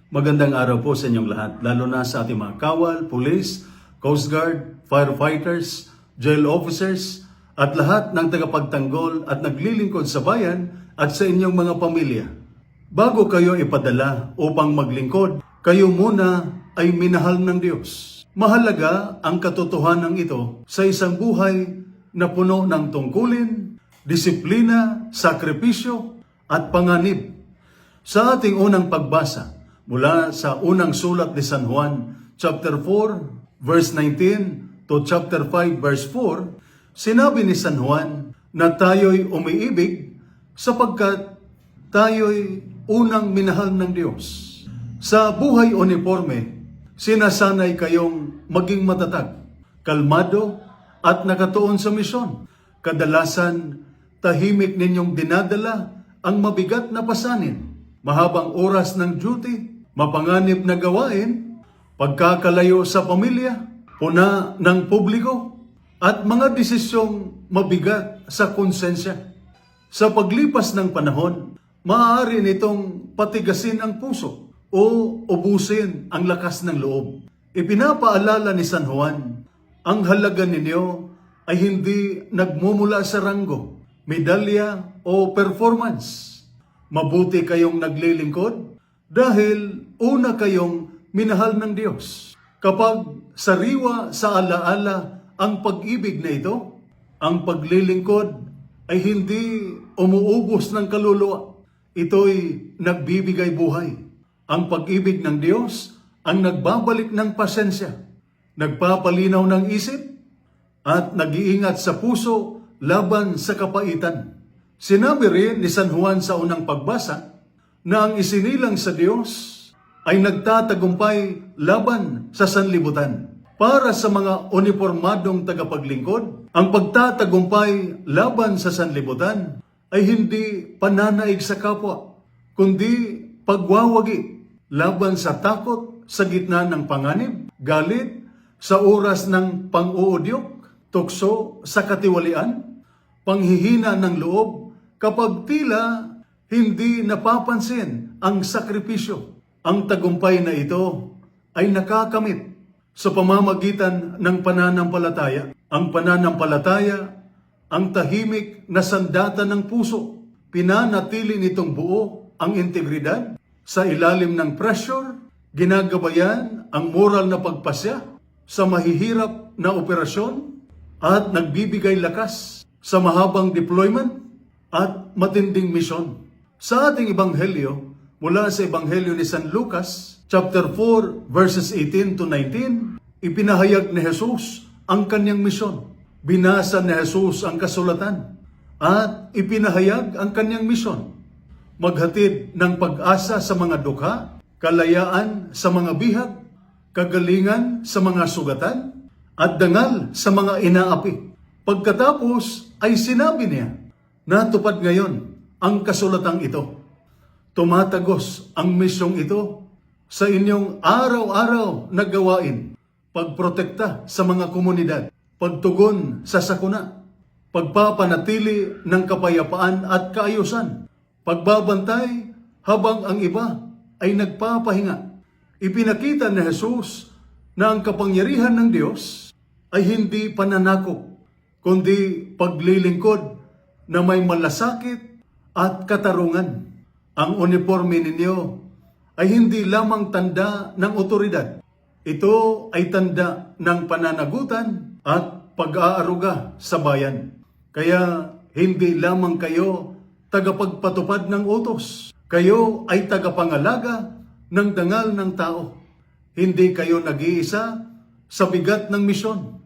Magandang araw po sa inyong lahat, lalo na sa ating mga kawal, police, coast guard, firefighters, jail officers, at lahat ng tagapagtanggol at naglilingkod sa bayan at sa inyong mga pamilya. Bago kayo ipadala upang maglingkod, kayo muna ay minahal ng Diyos. Mahalaga ang katotohanan ito sa isang buhay na puno ng tungkulin, disiplina, sakripisyo, at panganib. Sa ating unang pagbasa, mula sa unang sulat ni San Juan, chapter 4, verse 19 to chapter 5, verse 4, sinabi ni San Juan na tayo'y umiibig sapagkat tayo'y unang minahal ng Diyos. Sa buhay uniforme, sinasanay kayong maging matatag, kalmado at nakatuon sa misyon. Kadalasan, tahimik ninyong dinadala ang mabigat na pasanin, mahabang oras ng duty, mapanganib na gawain, pagkakalayo sa pamilya, puna ng publiko, at mga desisyong mabigat sa konsensya. Sa paglipas ng panahon, maaari nitong patigasin ang puso o ubusin ang lakas ng loob. Ipinapaalala ni San Juan, ang halaga ninyo ay hindi nagmumula sa ranggo, medalya o performance. Mabuti kayong naglilingkod dahil una kayong minahal ng Diyos. Kapag sariwa sa alaala ang pag-ibig na ito, ang paglilingkod ay hindi umuubos ng kaluluwa. Ito'y nagbibigay buhay. Ang pag-ibig ng Diyos ang nagbabalik ng pasensya, nagpapalinaw ng isip, at nag-iingat sa puso laban sa kapaitan. Sinabi rin ni San Juan sa unang pagbasa na ang isinilang sa Diyos ay nagtatagumpay laban sa sanlibutan. Para sa mga uniformadong tagapaglingkod, ang pagtatagumpay laban sa sanlibutan ay hindi pananaig sa kapwa, kundi pagwawagi laban sa takot sa gitna ng panganib, galit sa oras ng pang-uudyok, tukso sa katiwalian, panghihina ng loob kapag tila hindi napapansin ang sakripisyo. Ang tagumpay na ito ay nakakamit sa pamamagitan ng pananampalataya. Ang pananampalataya, ang tahimik na sandata ng puso, pinanatili nitong buo ang integridad sa ilalim ng pressure, ginagabayan ang moral na pagpasya sa mahihirap na operasyon, at nagbibigay lakas sa mahabang deployment at matinding misyon. Sa ating ebanghelyo, mula sa ebanghelyo ni San Lucas, chapter 4, verses 18 to 19, ipinahayag ni Jesus ang kanyang misyon. Binasa ni Jesus ang kasulatan at ipinahayag ang kanyang misyon. Maghatid ng pag-asa sa mga dukha, kalayaan sa mga bihag, kagalingan sa mga sugatan, at dangal sa mga inaapi. Pagkatapos ay sinabi niya, natupad ngayon ang kasulatang ito. Tumatagos ang misyong ito sa inyong araw-araw na gawain, pagprotekta sa mga komunidad, pagtugon sa sakuna, pagpapanatili ng kapayapaan at kaayusan, pagbabantay habang ang iba ay nagpapahinga. Ipinakita ni Jesus na ang kapangyarihan ng Diyos ay hindi pananakop, kundi paglilingkod na may malasakit at katarungan. Ang uniforme ninyo ay hindi lamang tanda ng otoridad. Ito ay tanda ng pananagutan at pag-aaruga sa bayan. Kaya hindi lamang kayo tagapagpatupad ng utos. Kayo ay tagapangalaga ng dangal ng tao. Hindi kayo nag-iisa sa bigat ng misyon.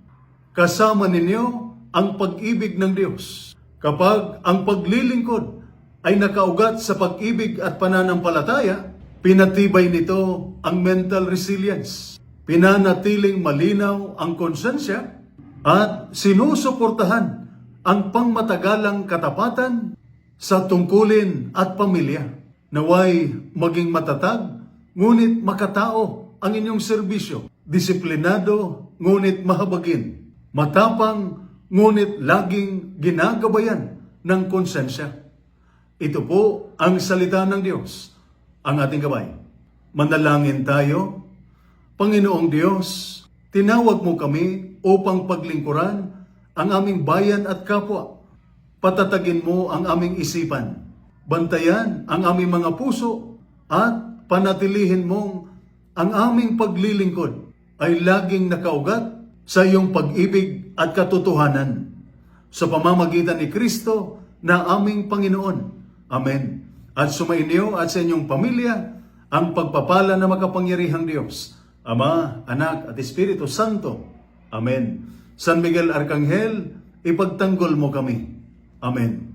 Kasama ninyo ang pag-ibig ng Diyos. Kapag ang paglilingkod ay nakaugat sa pag-ibig at pananampalataya, pinatibay nito ang mental resilience. Pinanatiling malinaw ang konsensya at sinusuportahan ang pangmatagalang katapatan sa tungkulin at pamilya. Naway maging matatag, ngunit makatao ang inyong serbisyo. Disiplinado, ngunit mahabagin. Matapang, ngunit laging ginagabayan ng konsensya. Ito po ang salita ng Diyos, ang ating gabay. Manalangin tayo. Panginoong Diyos, tinawag mo kami upang paglingkuran ang aming bayan at kapwa. Patatagin mo ang aming isipan. Bantayan ang aming mga puso at panatilihin mong ang aming paglilingkod ay laging nakaugat sa iyong pag-ibig at katotohanan. Sa pamamagitan ni Kristo na aming Panginoon. Amen. At sumainyo at sa inyong pamilya ang pagpapala na makapangyarihang Diyos, Ama, Anak at Espiritu Santo. Amen. San Miguel Arcangel, ipagtanggol mo kami. Amen.